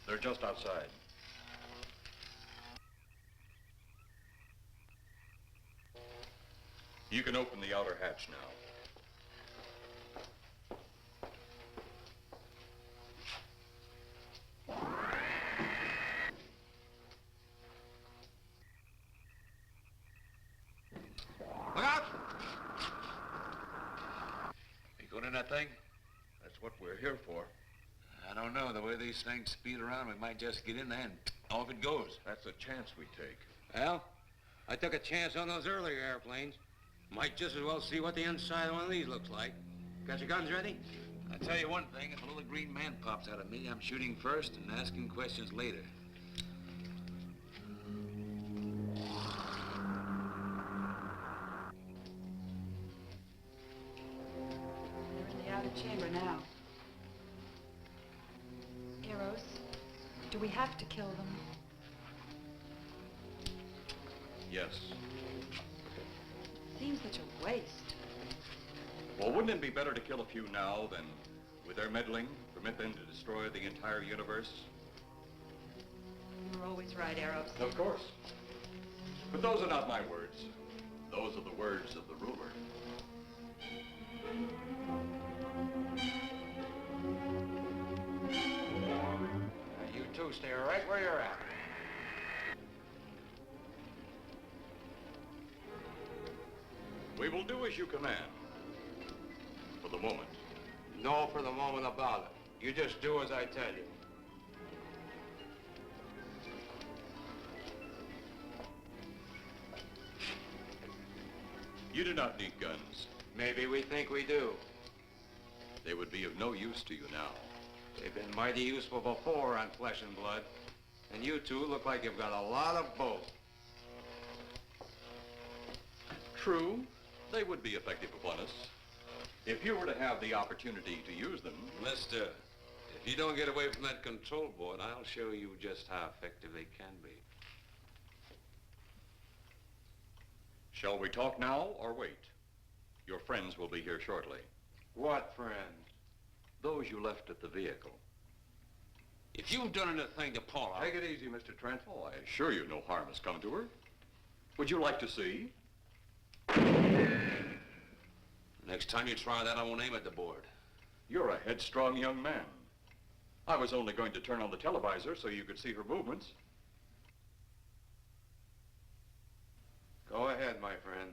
They're just outside. You can open the outer hatch now. Look out! You going in that thing? That's what we're here for. I don't know. The way these things speed around, we might just get in there and off it goes. That's a chance we take. Well, I took a chance on those earlier airplanes. Might just as well see what the inside of one of these looks like. Got your guns ready? I'll tell you one thing. If a little green man pops out of me, I'm shooting first and asking questions later. They're in the outer chamber now. Eros, do we have to kill them? Yes. Seems such a waste. Well, wouldn't it be better to kill a few now than, with their meddling, permit them to destroy the entire universe? You were always right, Arrows. Of course. But those are not my words. Those are the words of the ruler. You two stay right where you're at. We will do as you command. For the moment. No for the moment about it. You just do as I tell you. You do not need guns. Maybe we think we do. They would be of no use to you now. They've been mighty useful before on flesh and blood. And you two look like you've got a lot of both. True, they would be effective upon us. If you were to have the opportunity to use them. Mister, if you don't get away from that control board, I'll show you just how effective they can be. Shall we talk now or wait? Your friends will be here shortly. What friends? Those you left at the vehicle. If you've done anything to Paula... Take it easy, Mr. Trent. Oh, I assure you no harm has come to her. Would you like to see? Next time you try that, I won't aim at the board. You're a headstrong young man. I was only going to turn on the televisor so you could see her movements. Go ahead, my friend,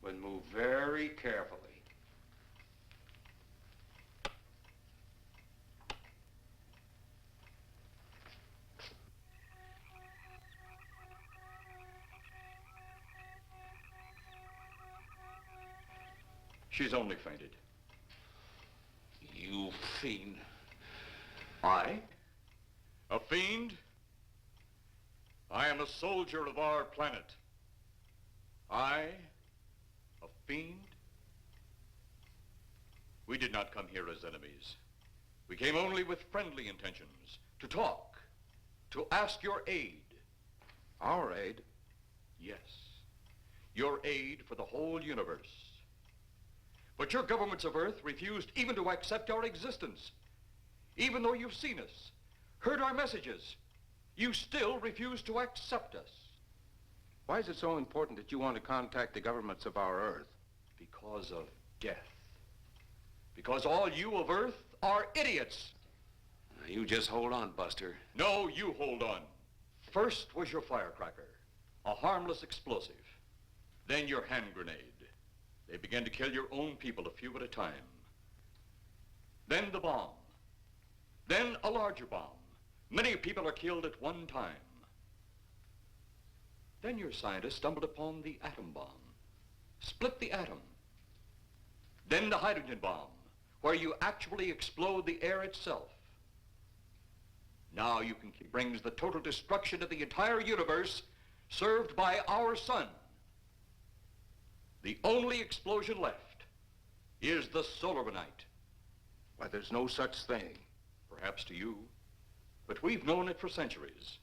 but move very carefully. She's only fainted. You fiend. I? A fiend? I am a soldier of our planet. I? A fiend? We did not come here as enemies. We came only with friendly intentions, to talk, to ask your aid. Our aid? Yes, your aid for the whole universe. But your governments of Earth refused even to accept our existence. Even though you've seen us, heard our messages, you still refuse to accept us. Why is it so important that you want to contact the governments of our Earth? Because of death. Because all you of Earth are idiots. You just hold on, Buster. No, you hold on. First was your firecracker, a harmless explosive. Then your hand grenade. They began to kill your own people a few at a time. Then the bomb. Then a larger bomb. Many people are killed at one time. Then your scientists stumbled upon the atom bomb. Split the atom. Then the hydrogen bomb, where you actually explode the air itself. Now you can brings the total destruction of the entire universe served by our sun. The only explosion left is the Solarmanite. Why, there's no such thing. Perhaps to you, but we've known it for centuries.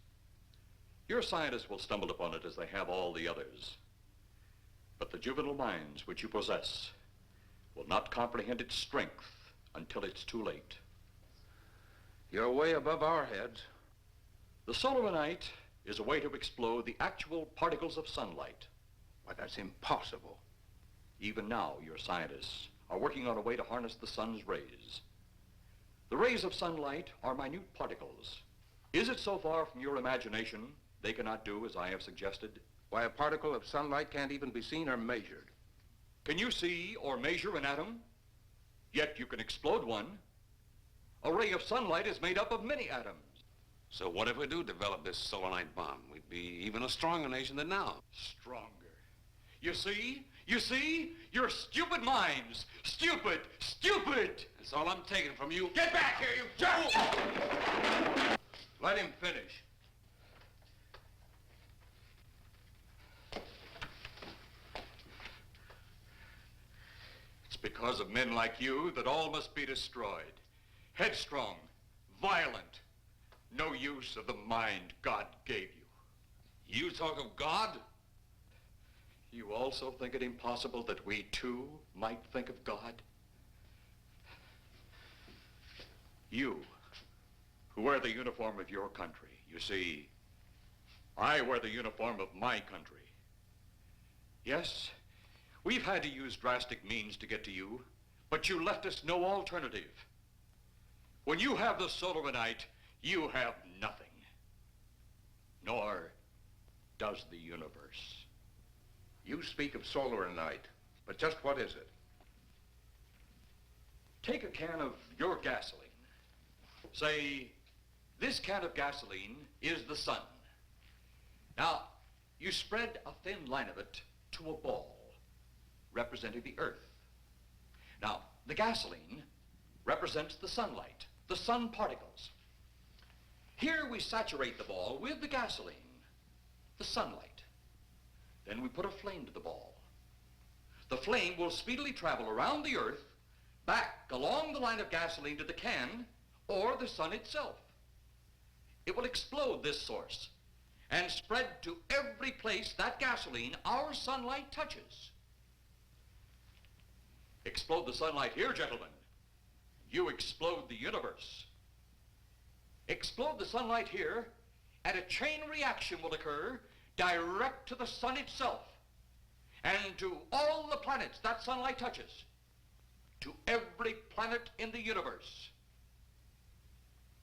Your scientists will stumble upon it as they have all the others. But the juvenile minds which you possess will not comprehend its strength until it's too late. You're way above our heads. The Solarmanite is a way to explode the actual particles of sunlight. Why, that's impossible. Even now, your scientists are working on a way to harness the sun's rays. The rays of sunlight are minute particles. Is it so far from your imagination they cannot do as I have suggested? Why, a particle of sunlight can't even be seen or measured. Can you see or measure an atom? Yet you can explode one. A ray of sunlight is made up of many atoms. So what if we do develop this Solarite bomb? We'd be even a stronger nation than now. Stronger. You see? You see? Your stupid minds. Stupid! Stupid! That's all I'm taking from you. Get back here, you fool! Let him finish. It's because of men like you that all must be destroyed. Headstrong, violent, no use of the mind God gave you. You talk of God? You also think it impossible that we too might think of God? You, who wear the uniform of your country, you see, I wear the uniform of my country. Yes, we've had to use drastic means to get to you, but you left us no alternative. When you have the Solomonite, you have nothing. Nor does the universe. You speak of Solomonite, but just what is it? Take a can of your gasoline. Say, this can of gasoline is the sun. Now, you spread a thin line of it to a ball, representing the earth. Now, the gasoline represents the sunlight, the sun particles. Here we saturate the ball with the gasoline, the sunlight. Then we put a flame to the ball. The flame will speedily travel around the earth, back along the line of gasoline to the can, or the sun itself. It will explode this source and spread to every place that gasoline, our sunlight, touches. Explode the sunlight here, gentlemen. You explode the universe. Explode the sunlight here, and a chain reaction will occur direct to the sun itself and to all the planets that sunlight touches, to every planet in the universe.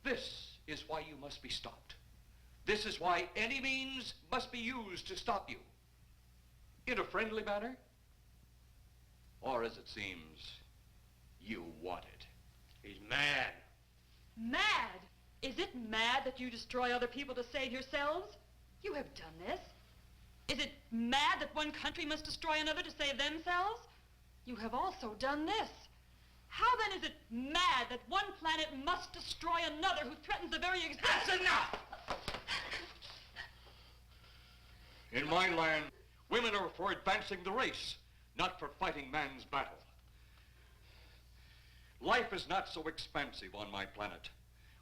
This is why you must be stopped. This is why any means must be used to stop you. In a friendly manner, or as it seems, you want it. He's mad. Mad? Is it mad that you destroy other people to save yourselves? You have done this. Is it mad that one country must destroy another to save themselves? You have also done this. How then is it mad that one planet must destroy another who threatens the very existence? That's enough! In my land, women are for advancing the race, not for fighting man's battle. Life is not so expansive on my planet.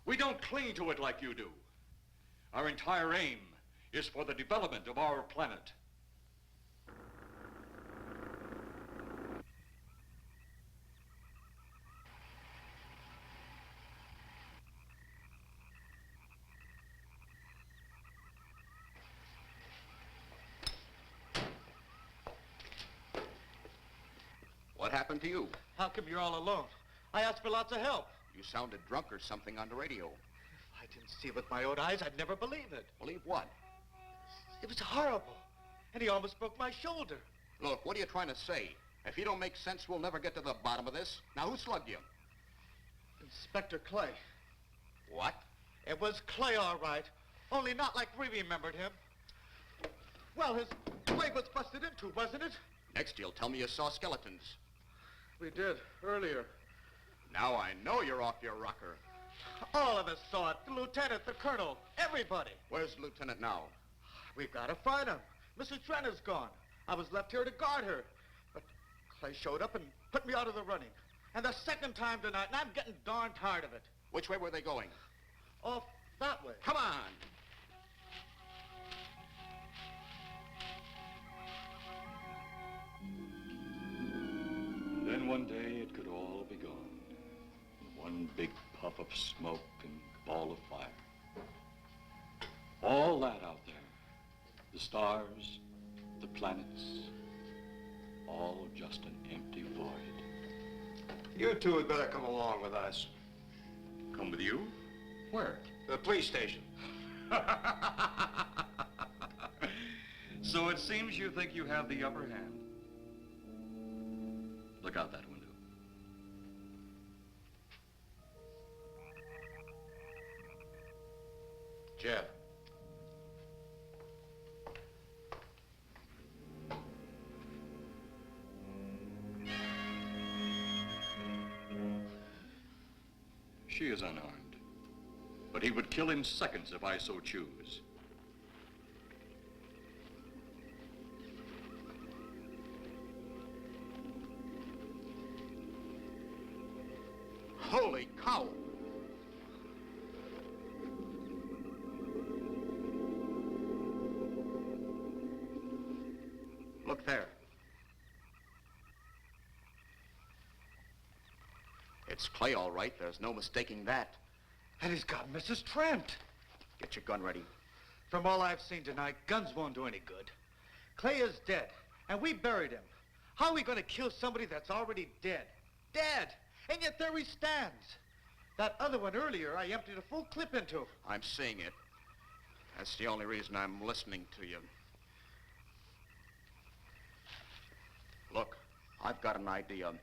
We don't cling to it like you do. Our entire aim is for the development of our planet. What happened to you? How come you're all alone? I asked for lots of help. You sounded drunk or something on the radio. If I didn't see it with my own eyes, I'd never believe it. Believe what? It was horrible. And he almost broke my shoulder. Look, what are you trying to say? If you don't make sense, we'll never get to the bottom of this. Now, who slugged you? Inspector Clay. What? It was Clay, all right. Only not like we remembered him. Well, his leg was busted into, wasn't it? Next, you'll tell me you saw skeletons. We did, earlier. Now I know you're off your rocker. All of us saw it. The lieutenant, the colonel, everybody. Where's the lieutenant now? We've got to find him. Mrs. Trent is gone. I was left here to guard her. But Clay showed up and put me out of the running. And the second time tonight, and I'm getting darn tired of it. Which way were they going? Off that way. Come on. Then one day it could all be gone. One big puff of smoke and ball of fire. All that out there, the stars, the planets, all just an empty void. You two had better come along with us. Come with you? Where? The police station. So it seems you think you have the upper hand. Look out that window. Jeff. She is unarmed, but he would kill in seconds if I so choose. Holy cow! Look there. It's Clay, all right. There's no mistaking that. And he's got Mrs. Trent. Get your gun ready. From all I've seen tonight, guns won't do any good. Clay is dead, and we buried him. How are we going to kill somebody that's already dead? Dead! And yet there he stands. That other one earlier, I emptied a full clip into. I'm seeing it. That's the only reason I'm listening to you. Look, I've got an idea.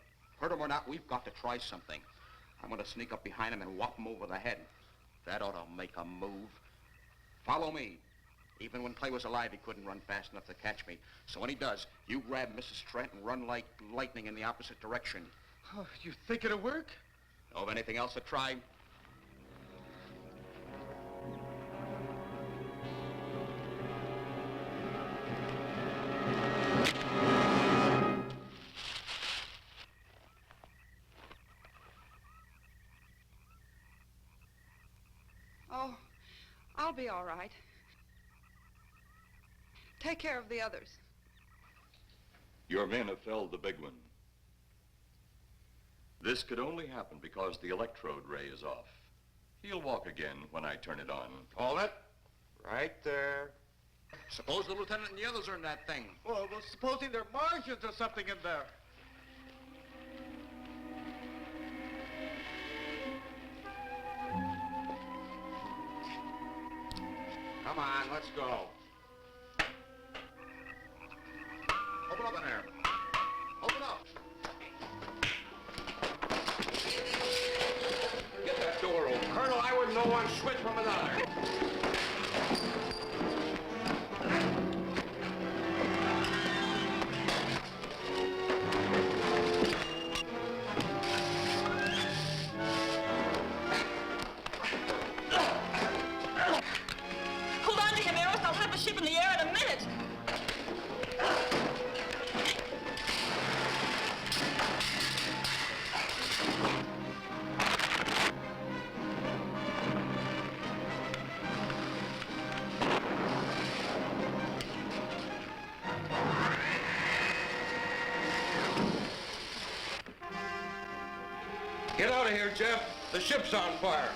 Hurt him or not, we've got to try something. I'm going to sneak up behind him and whop him over the head. That ought to make a move. Follow me. Even when Clay was alive, he couldn't run fast enough to catch me. So when he does, you grab Mrs. Trent and run like lightning in the opposite direction. Oh, you think it'll work? Know of anything else to try? Oh, I'll be all right. Take care of the others. Your men have felled the big one. This could only happen because the electrode ray is off. He'll walk again when I turn it on. Hold it. Right there. Suppose the lieutenant and the others are in that thing. Well, supposing there are Martians or something in there. Come on, let's go. Open up in there. Open up. Get that door open. Colonel, I wouldn't know one switch from another. Hold on to him, Eros. I'll have the ship in the air in a minute. Get out of here, Jeff. The ship's on fire.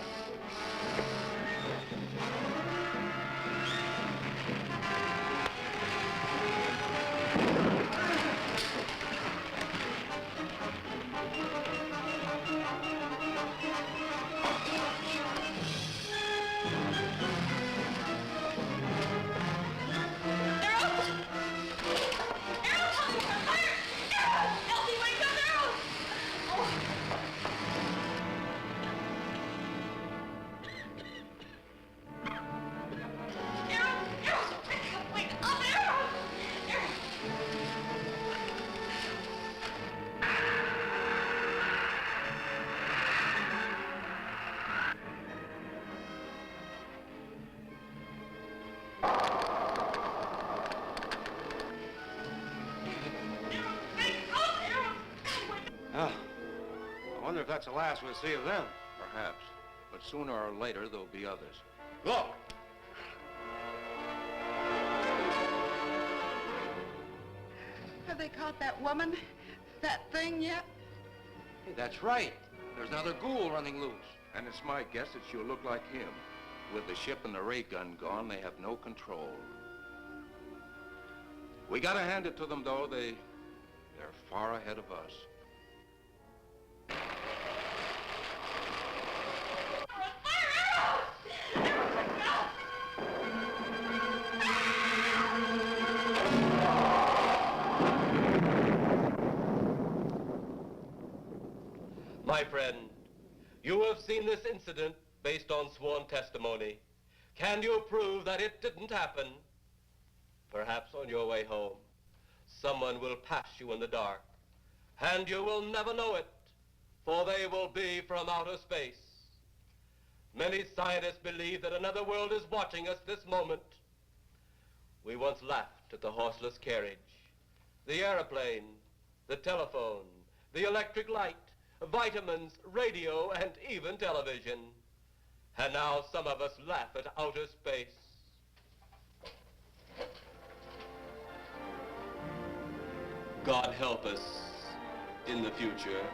Oh, I wonder if that's the last we'll see of them. Perhaps. But sooner or later, there'll be others. Look! Have they caught that woman? That thing yet? Hey, that's right. There's another ghoul running loose. And it's my guess that she'll look like him. With the ship and the ray gun gone, they have no control. We gotta hand it to them, though. They're far ahead of us. My friend, you have seen this incident based on sworn testimony. Can you prove that it didn't happen? Perhaps on your way home, someone will pass you in the dark, and you will never know it, for they will be from outer space. Many scientists believe that another world is watching us this moment. We once laughed at the horseless carriage, the airplane, the telephone, the electric light, vitamins, radio, and even television. And now some of us laugh at outer space. God help us in the future.